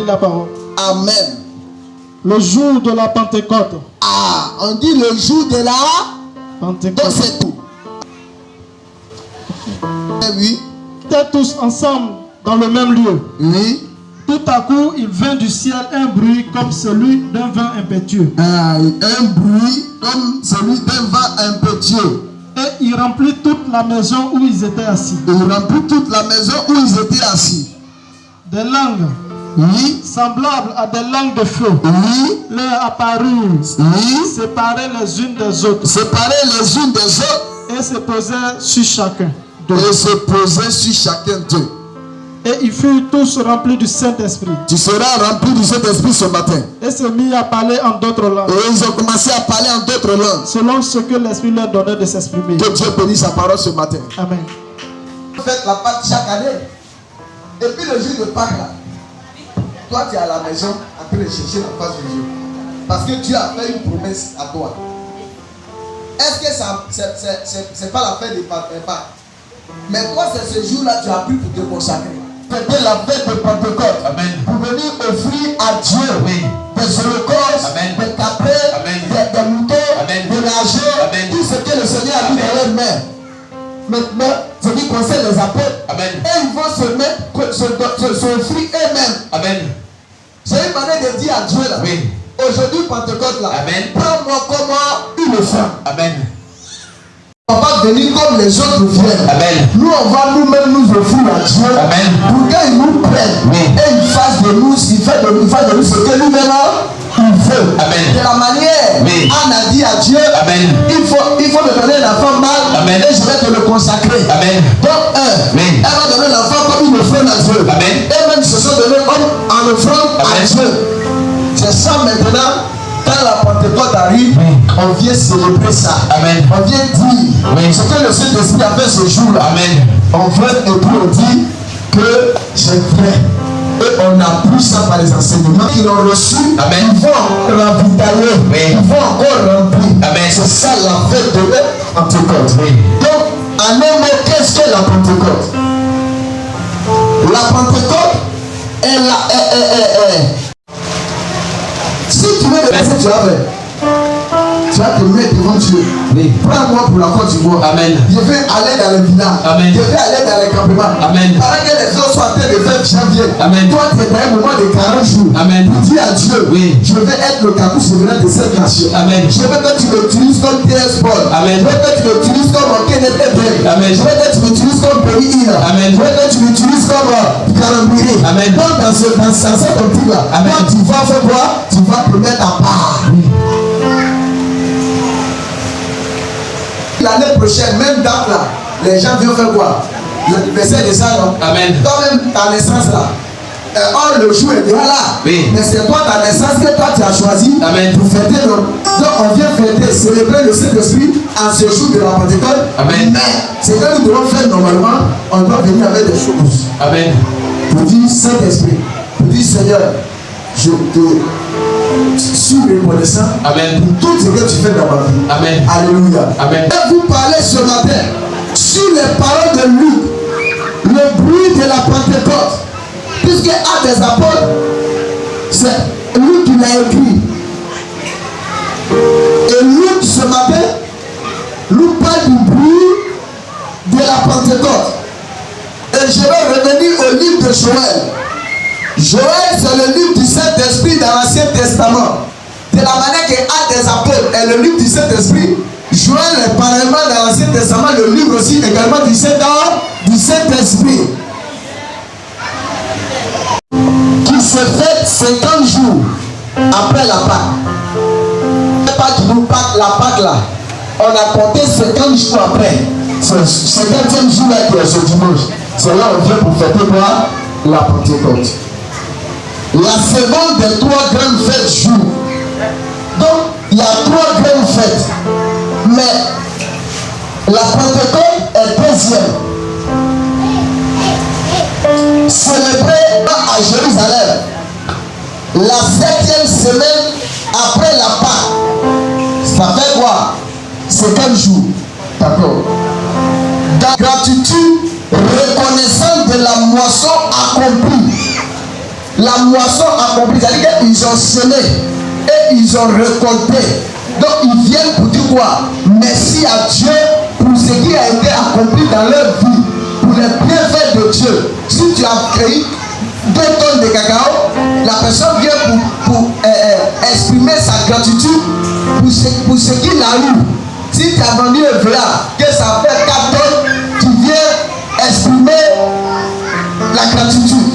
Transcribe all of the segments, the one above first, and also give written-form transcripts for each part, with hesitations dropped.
bénit la parole. Amen. Le jour de la Pentecôte. Ah, on dit le jour de la Pentecôte. Donc c'est tout. Oui. Étaient tous ensemble dans le même lieu. Oui. Tout à coup, il vint du ciel un bruit comme celui d'un vent impétueux. Un bruit comme celui d'un vent impétueux. Et il remplit toute la maison où ils étaient assis. Il remplit toute la maison où ils étaient assis. Des langues. Oui. Semblables à des langues de feu. Oui. Leur apparurent. Oui. Séparées les unes des autres. Séparées les unes des autres. Et se posèrent sur chacun d'eux. Et se posaient sur chacun d'eux. Et ils furent tous remplis du Saint-Esprit. Tu seras rempli du Saint-Esprit ce matin. Et se mit à parler en d'autres langues. Et ils ont commencé à parler en d'autres langues. Selon ce que l'Esprit leur donnait de s'exprimer. Que Dieu bénisse sa parole ce matin. Amen. Faites la Pâque chaque année. Et puis le jour de Pâques là, toi tu es à la maison en train de chercher la face de Dieu. Parce que Dieu a fait une promesse à toi. Est-ce que ça c'est pas la fête de Pâques? Mais toi c'est ce jour-là tu as pris pour te consacrer. Fêter la fête de Pentecôte. Amen. Pour venir offrir à Dieu des holocaustes, des capets, des moutons, des rageurs, tout ce que le Seigneur a mis dans leurs mains. Maintenant, ce qui concerne les apôtres, et ils vont se mettre, se offrir eux-mêmes. Amen. C'est une manière de dire à Dieu là. Oui. Aujourd'hui, Pentecôte là. Amen. Prends-moi comme une femme. Amen. On va venir comme les autres viennent. Amen. Nous, on va nous-mêmes nous offrir à Dieu. Amen. Pour qu'il nous prenne. Et il fasse de nous, il fasse de nous ce que lui-même il veut. Amen. De la manière, Anne a dit à Dieu, Amen. Il faut me donner l'enfant mâle. Amen. Et je vais te le consacrer. Amen. Donc, elle va donner l'enfant comme une offrande à Dieu. Amen. Et même se sont donnés en offrande à Dieu. C'est ça maintenant. Quand la Pentecôte arrive, on vient célébrer ça. Amen. On vient dire ce que le Saint-Esprit a fait ce jour-là. Amen. On vient et puis on dit que c'est vrai. Et on a pris ça par les enseignements qu'ils ont reçus. Amen. Ils vont ravitailler. Ils vont encore remplir. Amen. C'est ça la fête de la Pentecôte. Donc, en un mot, qu'est-ce que la Pentecôte? La Pentecôte est si tu veux le verset, tu vas te mettre devant Dieu. Prends-moi pour la Côte d'Ivoire. Amen. Je vais aller dans le village. Amen. Je vais aller dans les campements. Amen. Pendant que les autres sont en train de faire janvier. Amen. Toi, tu es dans un moment de 40 jours. Amen. Tu dis à Dieu, je vais être le cadeau souverain de cette nation. Amen. Je veux que tu l'utilises comme TS-Ball. Amen. Je veux que tu l'utilises comme Kenneth Ebel. Amen. Je veux que tu l'utilises comme Pays Ina. Amen. Je veux que tu l'utilises comme Karambiri. Amen. Donc, dans cette optique-là, quand tu vas faire quoi? Tu vas te mettre à part. L'année prochaine, même date là, les gens viennent faire quoi? L'anniversaire de ça, non? Amen. Toi-même, ta naissance là. Le jour est déjà là. Oui. Mais c'est toi, ta naissance, que toi tu as choisi. Amen. Pour fêter. Donc, on vient fêter, célébrer le Saint-Esprit en ce jour de la Pentecôte. Amen. Mais c'est que nous devons faire normalement, on doit venir avec des choses. Amen. Pour dire Saint-Esprit, pour dire Seigneur, je suis reconnaissant. Amen. Pour tout ce que tu fais dans ma vie. Amen. Alléluia. Amen. Et vous parlez ce matin sur les paroles de Luc, le bruit de la Pentecôte. Puisque Actes des Apôtres, c'est Luc qui l'a écrit. Et Luc ce matin, Luc parle du bruit de la Pentecôte. Et je vais revenir au livre de Joël. Joël, c'est le livre du Saint-Esprit dans l'Ancien Testament. De la manière que Actes des Apôtres est le livre du Saint-Esprit, Joël est parallèlement dans l'Ancien Testament le livre aussi également du Saint-Esprit. Qui se fait 50 jours après la Pâque. La Pâque là, on a compté 50 jours après. C'est le 50e jour là qui est ce dimanche. C'est là on vient pour fêter quoi? La Pentecôte. La seconde des 3 grandes fêtes jours. Donc, il y a 3 grandes fêtes. Mais la Pentecôte est deuxième. Célébrée à Jérusalem. La 7e semaine après la Pâque. Ça fait quoi? 50 jours. D'accord. Dans gratitude, reconnaissant de la moisson accomplie. la moisson accomplie. C'est-à-dire qu'ils ont semé et ils ont récolté. Donc ils viennent pour dire quoi? Merci à Dieu pour ce qui a été accompli dans leur vie, pour les bienfaits de Dieu. Si tu as cueilli 2 tonnes de cacao, la personne vient pour exprimer sa gratitude pour ce qu'il a eu. Si tu as vendu un verre que ça fait 4 tonnes, tu viens exprimer la gratitude.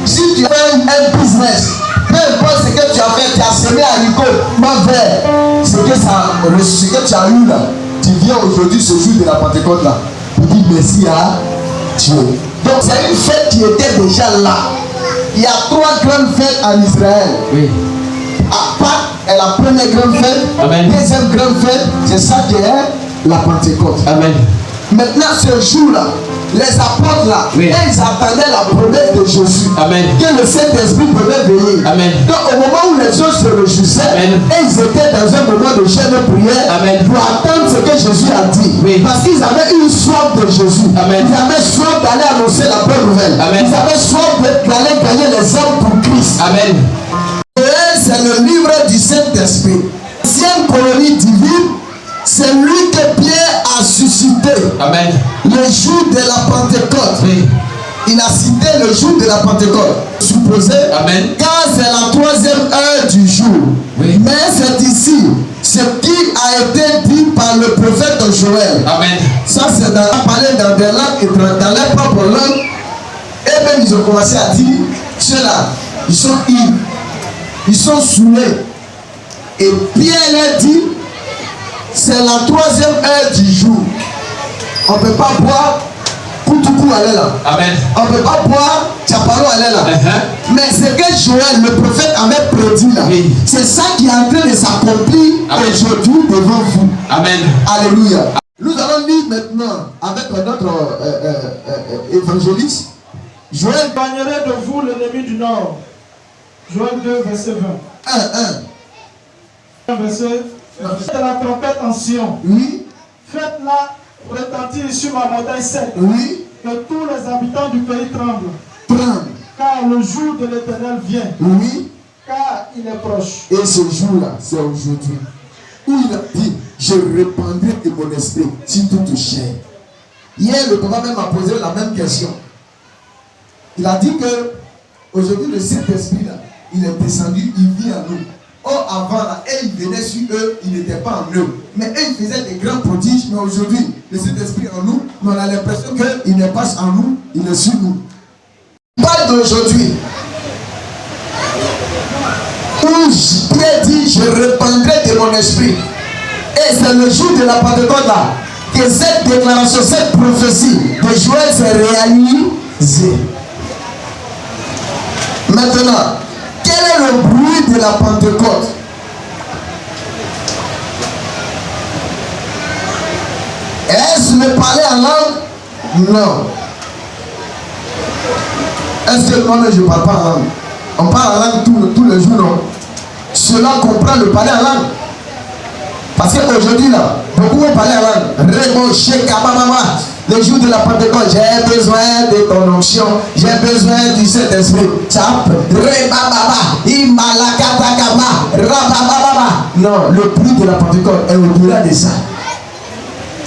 Si tu fais un business, peu importe ce que tu as fait, tu as semé haricot, mauvais, ce que tu as eu là, tu viens aujourd'hui, ce jour de la Pentecôte là, pour dire merci à Dieu. Donc c'est une fête qui était déjà là. Il y a 3 grandes fêtes en Israël. Oui. À Pâques est la première grande fête. Amen. Deuxième grande fête, c'est ça qui est la Pentecôte. Amen. Maintenant, ce jour-là, les apôtres là, oui, ils attendaient la promesse de Jésus. Amen. Que le Saint-Esprit pouvait venir. Amen. Donc au moment où les gens se réjouissaient, Amen, et ils étaient dans un moment de jeûne et prière, Amen, pour attendre ce que Jésus a dit. Oui. Parce qu'ils avaient une soif de Jésus. Amen. Ils avaient soif d'aller annoncer la bonne nouvelle. Amen. Ils avaient soif d'aller gagner les hommes pour Christ. Amen. Et c'est le livre du Saint-Esprit. L'ancienne colonie divine, c'est lui que Pierre a suscité. Amen. Le jour de la Pentecôte. Oui. Il a cité le jour de la Pentecôte. Supposé. Amen. Car c'est la 3e heure du jour. Oui. Mais c'est ici ce qui a été dit par le prophète Joël. Amen. Ça c'est parlé dans des langues, dans leur propre langue. Et même ils ont commencé à dire, ceux-là, ils sont ivres. Ils sont saoulés. Et Pierre leur dit, c'est la 3e heure du jour. On ne peut pas boire Koutoukou allait là. Amen. On ne peut pas boire Tchapalo allait là. Mais ce que Joël, le prophète, avait prédit là, oui, c'est ça qui est en train de s'accomplir aujourd'hui devant vous. Amen. Alléluia. Nous allons lire maintenant avec notre évangéliste. Joël gagnerait de vous l'ennemi du Nord. Joël 2, verset 20. Verset. Faites la trompette en Sion. Oui. Faites-la retentir sur ma montagne sainte. Oui. Que tous les habitants du pays tremblent. Tremblent. Car le jour de l'Éternel vient. Oui. Car il est proche. Et ce jour-là, c'est aujourd'hui. Où il a dit, je répandrai de mon esprit sur toute chair. Hier, le papa même a posé la même question. Il a dit que aujourd'hui, le Saint-Esprit là, il est descendu, il vit en nous. Or, avant là, et il venait sur eux, il n'était pas en eux. Mais eux, ils faisaient des grands prodiges. Mais aujourd'hui, le Saint-Esprit en nous, mais on a l'impression qu'il n'est pas en nous, il est sur nous. Pas d'aujourd'hui. Où Pierre dit, je répandrai de mon esprit. Et c'est le jour de la Pentecôte là, que cette déclaration, cette prophétie de Joël s'est réalisée. Maintenant, quel est le bruit de la Pentecôte? Est-ce le parler en langue? Non. Est-ce que moi je ne parle pas en langue? On parle en langue tous les jours, non? Cela comprend le parler en langue. Parce qu'aujourd'hui, là, beaucoup vont parler en langue. Le jour de la Pentecôte, j'ai besoin de ton onction, j'ai besoin du Saint-Esprit. Non, le bruit de la Pentecôte est au-delà de ça.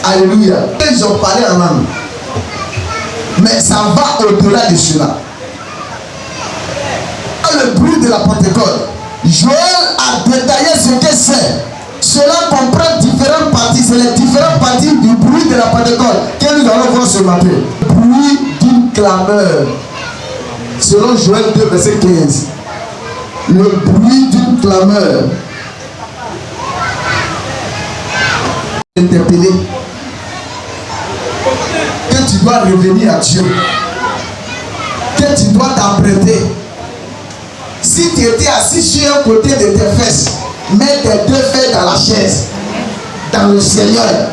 Alléluia. Ils ont parlé en langue. Mais ça va au-delà de cela. Le bruit de la Pentecôte, Joël a détaillé ce que c'est. Cela comprend différentes parties. C'est les différentes parties du bruit de la Pentecôte que nous allons voir ce matin. Le bruit d'une clameur. Selon Joël 2, verset 15. Le bruit d'une clameur. Interpellé. Que tu dois revenir à Dieu. Que tu dois t'apprêter. Si tu étais assis sur un côté de tes fesses, mets tes 2 fesses dans la chaise, dans le Seigneur.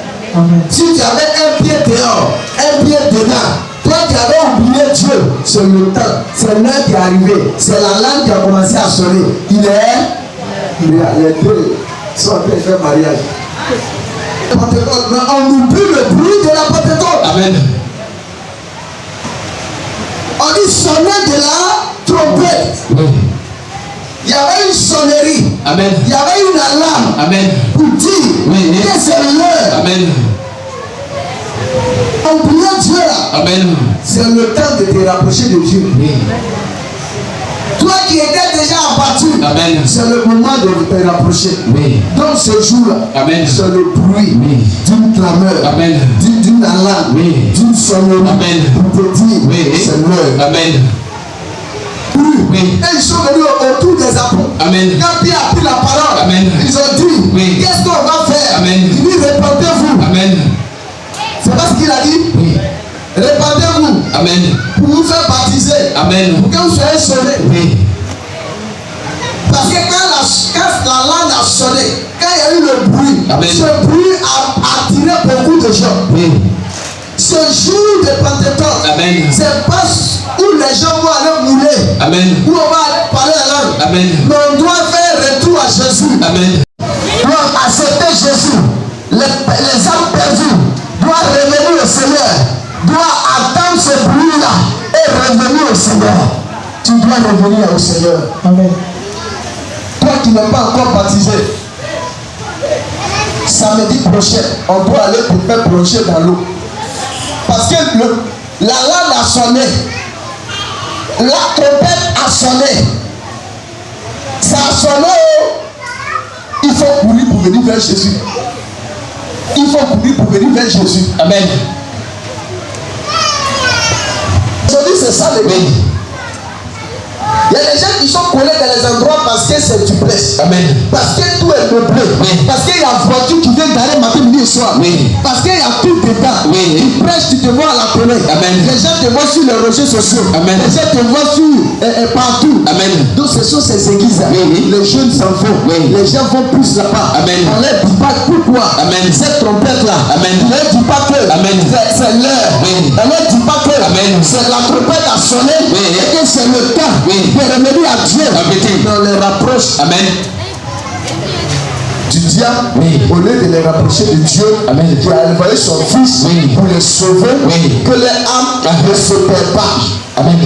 Si tu avais un pied dehors, un pied dedans, toi qui avais oublié Dieu, c'est le temps, c'est l'heure qui est arrivée, c'est la langue qui a commencé à sonner. Les deux sont en train de faire mariage. Mais on oublie le bruit de la Pentecôte. Amen. On dit sonner de là, trompette. Oui. Il y avait une sonnerie. Amen. Il y avait une alarme. Amen. Pour dire Oui. que c'est l'heure. Amen. En priant Dieu là. Amen. C'est le temps de te rapprocher de Dieu. Oui. Toi qui étais déjà abattu. Amen. C'est le moment de te rapprocher. Oui. Donc ce jour-là, Amen. c'est le bruit Oui. d'une clameur, Amen. d'une alarme, Oui. d'une sonnerie. Amen. Pour te dire, Oui. c'est l'heure. Amen. Oui. Et ils sont venus autour des apôtres. Amen. Quand Pierre a pris la parole, Amen. ils ont dit, Oui. qu'est-ce qu'on va faire? Amen. Il dit, répandez-vous. Amen. C'est pas ce qu'il a dit? Oui. Répandez-vous Amen. pour vous faire baptiser. Amen. Pour que vous soyez sauvés. Oui. Parce que quand la langue a sonné, quand il y a eu le bruit, Amen. ce bruit a attiré beaucoup de gens. Oui. Ce jour de Pentecôte, Amen. c'est pas où les gens vont aller mouler, Amen. où on va aller parler la langue. Amen. Mais on doit faire retour à Jésus. Amen. On doit accepter Jésus. Les âmes perdues doivent revenir au Seigneur. Doivent attendre ce bruit-là et revenir au Seigneur. Tu dois revenir au Seigneur. Amen. Toi qui n'es pas encore baptisé, samedi prochain, on doit aller te faire plonger dans l'eau. Parce que la langue a sonné, la trompette a sonné, ça a sonné. Il faut courir pour venir vers Jésus. Il faut courir pour venir vers Jésus. Amen. Aujourd'hui, c'est ça le pays. Il y a des gens qui sont collés dans les endroits parce que c'est du presse. Amen. Parce que tout est meublé. Oui. Parce qu'il y a une voiture qui vient garer matin, midi et soir. Oui. Parce qu'il y a tout dedans. Oui. Tu prêches, tu te vois à la télé. Amen. Les gens te voient sur les réseaux sociaux. Amen. Les gens te voient sur partout. Amen. Donc ce sont ces églises. Oui. Les jeunes s'en vont. Oui. Les gens vont plus là-bas. Amen. On leur dit pas pourquoi. Amen. Cette trompette-là. Amen. On leur dit pas que Amen. c'est l'heure. Oui. On leur dit pas que Amen. c'est la trompette à sonner. Oui. Et que c'est le temps Oui. de revenir à Dieu. Amen. On les rapproche. Amen. Du diable, Oui. au lieu de les rapprocher de Dieu, Amen. qui a envoyé son fils Oui. pour les sauver, Oui. que les âmes ne se perdent pas. Amen.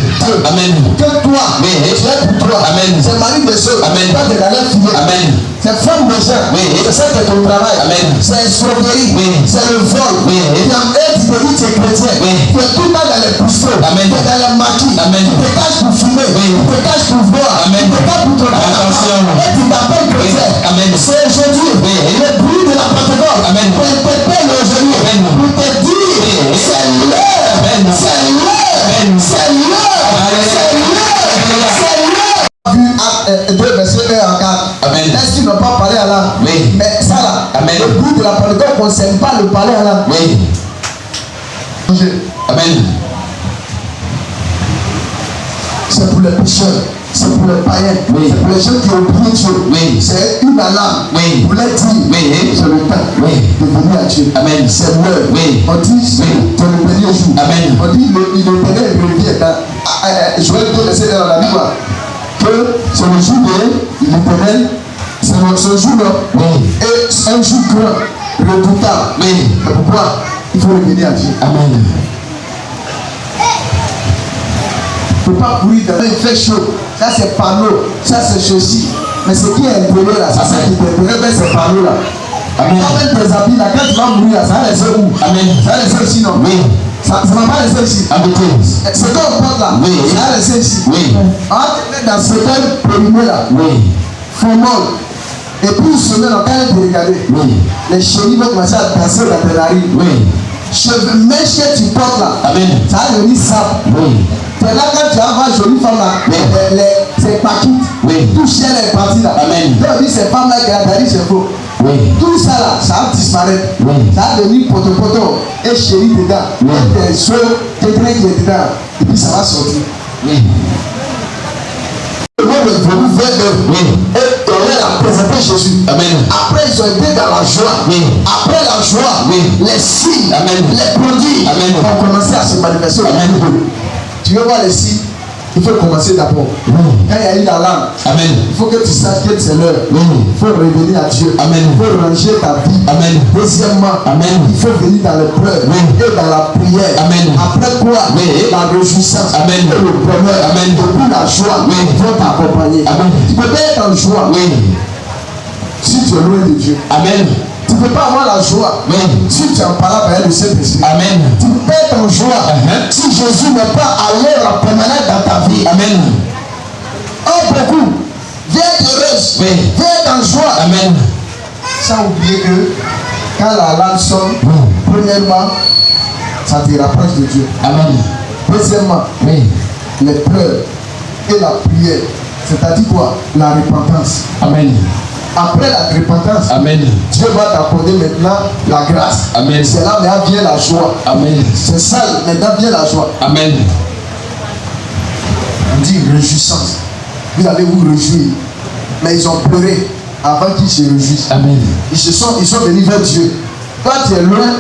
Amen. Que toi, Oui. tu es pour toi. Amen. C'est mari de ceux. Amen. Toi, tu es dans la filière. Amen. C'est femme de gens. Oui. C'est ça qui est ton travail. Amen. C'est escroquerie. Oui. C'est le vol. Oui. Tu as aide, tu te dis que tu es chrétien. Oui. Tu es tout le temps dans les pousseaux. Amen. Tu es dans les maquis. Amen. Tu te caches pour fumer. Oui. Tu te caches pour boire. Amen. Tu te caches pour te Attention. Et tu t'appelles chrétien. Oui. Amen. C'est aujourd'hui. Oui. Le bruit de la Pentecôte. Amen. T'interpelle aujourd'hui. Amen. Pour te dire, Oui. c'est l'heure. Amen. C'est l'heure. Amen. C'est l'heure. Amen. C'est l'heure. C'est l'heure. Vu Acte 2, verset 1 à 4. Amen. Est-ce qu'ils n'ont pas parlé à l'âme? Oui. Mais ça là, Amen. le bruit de la Pentecôte ne concerne pas le parler à l'âme. Oui. Amen. C'est pour les pécheurs, c'est pour les païens, Oui. c'est pour les gens qui ont oublié Dieu. Oui. C'est une alarme Oui. pour les dire, Oui. c'est le temps Oui. de venir à Dieu. Amen. C'est l'heure. Oui. On dit, c'est le dernier jour. Amen. On dit, il éternel revient dans Joël 2, verset 1 dans la Bible, que c'est le jour de l'éternel, c'est ce jour-là. Oui. Et c'est un jour grand, redoutable. Oui. C'est pourquoi il faut revenir à Dieu. Amen. Il ne faut pas courir demain, il fait chaud. Ça c'est panneau, ça c'est ceci. Mais ce qui est intérieur là, c'est ça qui est intérieur, ben c'est panneau là. Amen. Quand même tes habits là, quand tu vas mourir là, ça va laisser où? Amen. Ça va laisser ici non? Oui. Ça ne va pas laisser ici. Amen. Ce qu'on porte là, Oui. ça va laisser ici. Oui. On va te mettre dans ce thème premier là, Oui. formol. Et puis une semaine, on va te regarder. Oui. Les chenilles vont commencer à danser dans tes narines. Oui. Cheveux, même que tu portes là, Amen. ça va devenir sable. Oui. C'est là quand tu vas voir une jolie femme là, Oui. c'est paquite. Oui. Tout chien est parti là. Amen. Donc dit ces femmes là qui a dit c'est faux. Oui. Tout ça là, ça va disparaître. Oui. Ça va devenir poto et chéri dedans. Oui. Et tes soeurs, tes traits qui est dedans. Et puis ça va sortir. Oui. Le monde est venu vers eux. Oui. Et on leur a présenté Jésus. Amen. Après ils ont été dans la joie. Oui. Après la joie, Oui. les signes, Amen. les produits Amen. ont commencé à se manifester. Amen. Tu veux voir les signes? Il faut commencer d'abord. Quand il y a eu la langue, Amen. il faut que tu saches que c'est l'heure. Il faut revenir à Dieu. Amen. Il faut ranger ta vie. Amen. Deuxièmement, Amen. il faut venir dans les pleurs et dans la prière. Amen. Après quoi, la réjouissance Amen. et le bonheur Amen. et puis la joie vont t'accompagner. Amen. Tu peux pas être en joie si tu es loin de Dieu. Amen. Tu ne peux pas avoir la joie si tu es en parole avec le Saint-Esprit. Amen. Tu peux pas être en joie si Jésus n'est pas allé en permanence dans ta vie. Amen. Oh, beaucoup. Viens être heureuse. Viens en joie. Amen. Sans oublier que quand la langue sonne, premièrement, ça te rapproche de Dieu. Amen. Deuxièmement, les pleurs et la prière. C'est-à-dire quoi? La repentance. Amen. Après la repentance, Amen. Dieu va t'accorder maintenant la grâce. Amen. C'est là maintenant vient la joie. Amen. C'est ça, maintenant vient la joie. Amen. On dit réjouissance. Vous allez vous réjouir. Mais ils ont pleuré avant qu'ils se réjouissent. Amen. Ils sont venus vers Dieu. Toi, tu es loin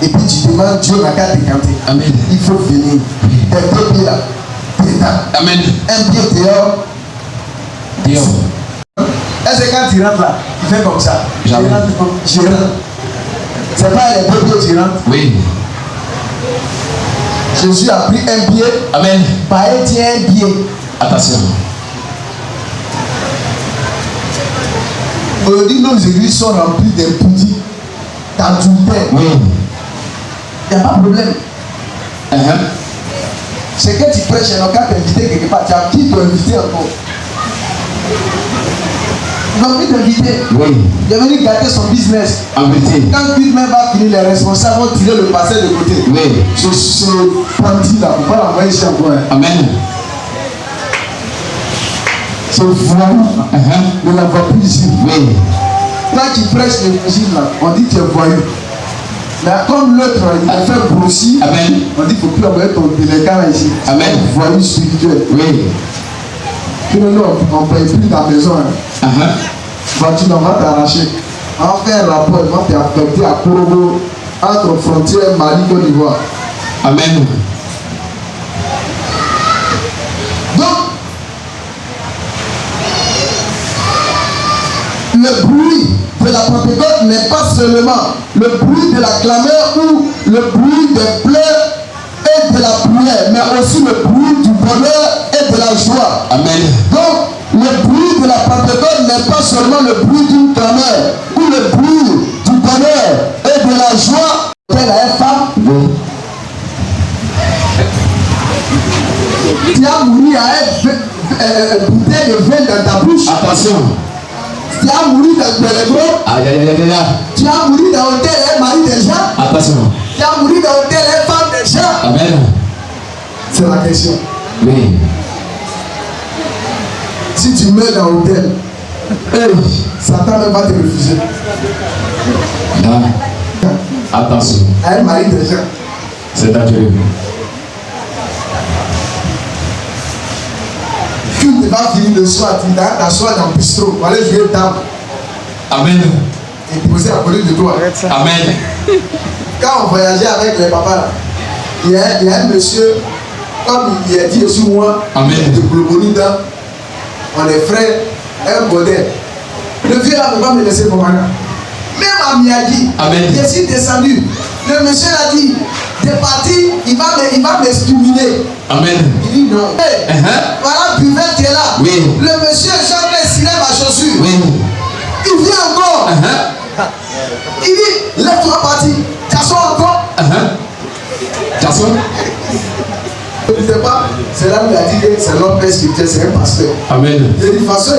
et puis tu demandes Dieu n'a qu'à décanter. Amen. Il faut venir. Tes deux pieds là. Dedans. Amen. Un pied dehors. Dehors. Est-ce que quand tu rentres là, tu fais comme ça? Jamais. Je rentre. C'est pas les deux pieds tu rentres. Oui. Jésus a pris un pied. Amen. Païen tient un pied. Attention. Aujourd'hui, nos églises sont remplies d'impudiques, d'adultère. Oui. Il n'y a pas de problème. C'est que tu prêches et non qu'à t'inviter quelque part. Tu as qui t'inviter encore? Ils ont envie d'inviter. Oui. Il est venu gâter son business. En vérité. Quand Gudman va finir, les responsables vont tirer le passé de côté. Oui. Ce bandit là, on va l'envoyer ici encore. Amen. Ce voyou, ne la voit plus ici. Oui. Quand tu prêches l'évangile là, on dit que tu es voyou. Mais comme l'autre, il a fait grossir. Amen. On dit qu'il ne faut plus envoyer ton délégué là ici. Amen. Voyou spirituel. Oui. Sinon, on ne paye plus ta maison. Voiture, on va t'arracher. On va faire un rapport, on va t'affecter à Korogo, entre frontières Mali-Côte d'Ivoire. Amen. Donc, le bruit de la Pentecôte n'est pas seulement le bruit de la clameur ou le bruit des pleurs et de la prière, mais aussi le bruit du bonheur et de la joie. Amen. Donc, le bruit de la Pentecôte n'est pas seulement le bruit d'une clameur ou le bruit du bonheur et de la joie. Quelle est femme? Tu as mouru à une bouteille de vin dans ta bouche. Attention. Tu as mouru dans le gros. Aïe, aïe, aïe, aïe, aïe. Tu as mouru dans l'hôtel et mari déjà. Attention. Tu as mouru dans l'hôtel et femme déjà. Amen. C'est la question. Oui. Si tu meurs dans l'hôtel, Satan même va te refuser. Attention. À un mari déjà. C'est dangereux. Tu ne vas finir le soir, tu vas t'asseoir dans le bistrot pour aller jouer table Amen. et poser à côté de toi. Amen. Quand on voyageait avec les papas là, il y a un monsieur, comme il a dit sur moi, Amen. de Globonida, on est frères, un godet. Le vieux là ne va pas me laisser comme ça. Même à Miyagi, je suis descendu. Le monsieur a dit, t'es parti, il va m'exterminer. Amen. Il dit non. Hey, voilà, buvette qui est là. Oui. Le monsieur chante les sirènes à chaussure. Oui. Il vient encore. Il dit, lève-toi parti. T'assois encore. T'assois. Je ne sais pas, c'est là où il a dit que c'est l'homme spirituel, c'est un pasteur. Amen. De toute façon,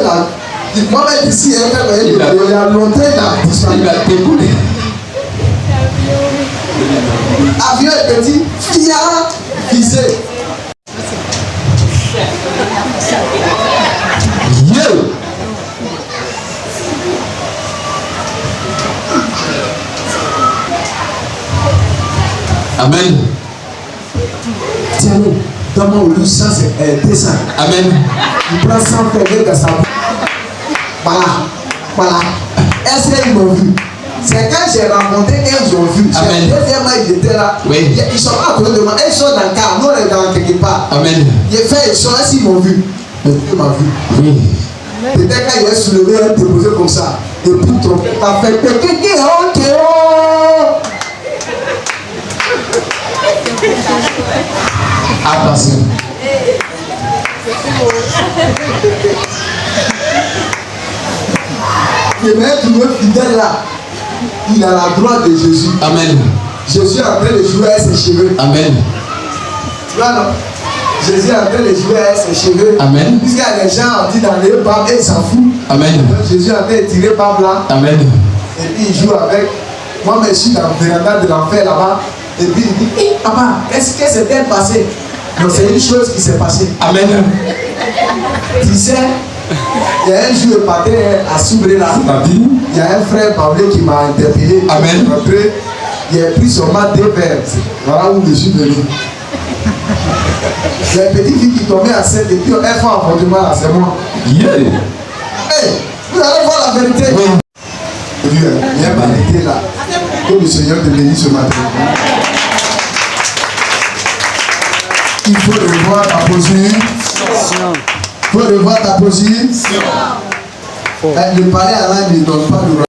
moi-même ici, il a longtemps, il a découlé. Avion est petit, fiara, visé. Yo. Amen. Tiens-nous, donne-moi au lieu, ça c'est dessin. Amen. Il prend 100 feuilles de sa. Voilà. Voilà. Est-ce qu'ils m'ont vu? C'est quand j'ai rencontré qu'ils ont vu. Amen. Deuxièmement, ils étaient là. Oui. Ils sont pas à côté de moi. Ils sont dans le car. Nous, on est dans quelque part. Amen. J'ai fait, ils sont là, s'ils m'ont vu. Mais Dieu m'a vu. Oui. Peut-être quand il est soulevé, il est déposé comme ça. Et puis, trompette a fait. Attention. Le mec qui me fidèle là, il a la droite de Jésus. Amen. Jésus est en train de jouer avec ses cheveux. Amen. Tu vois, non? Jésus est en train de jouer avec ses cheveux. Amen. Puisqu'il y a des gens qui dans les barbes et ils s'en foutent. Amen. Donc, Jésus est en train de tirer barbe là. Amen. Et puis il joue avec. Moi, je suis dans le véranda de l'enfer là-bas. Et puis il dit, hé, papa, qu'est-ce que s'est passé? Donc c'est une chose qui s'est passée. Amen. Tu sais, il y a un jour le patin à Soubré là. Il y a un frère Pablo qui m'a interpellé. Amen. Après, il a pris seulement 2 verres. Voilà où je suis venu. Il y a une petite fille qui tombait enceinte et puis elle fait un apportement là, c'est moi. Yeah. Hey, vous allez voir la vérité. Oui. Il y a une vérité là. Que le Seigneur te bénisse ce matin. Il faut revoir ta posture. Il faut revoir ta posture. Le palais à l'âme ne donne pas de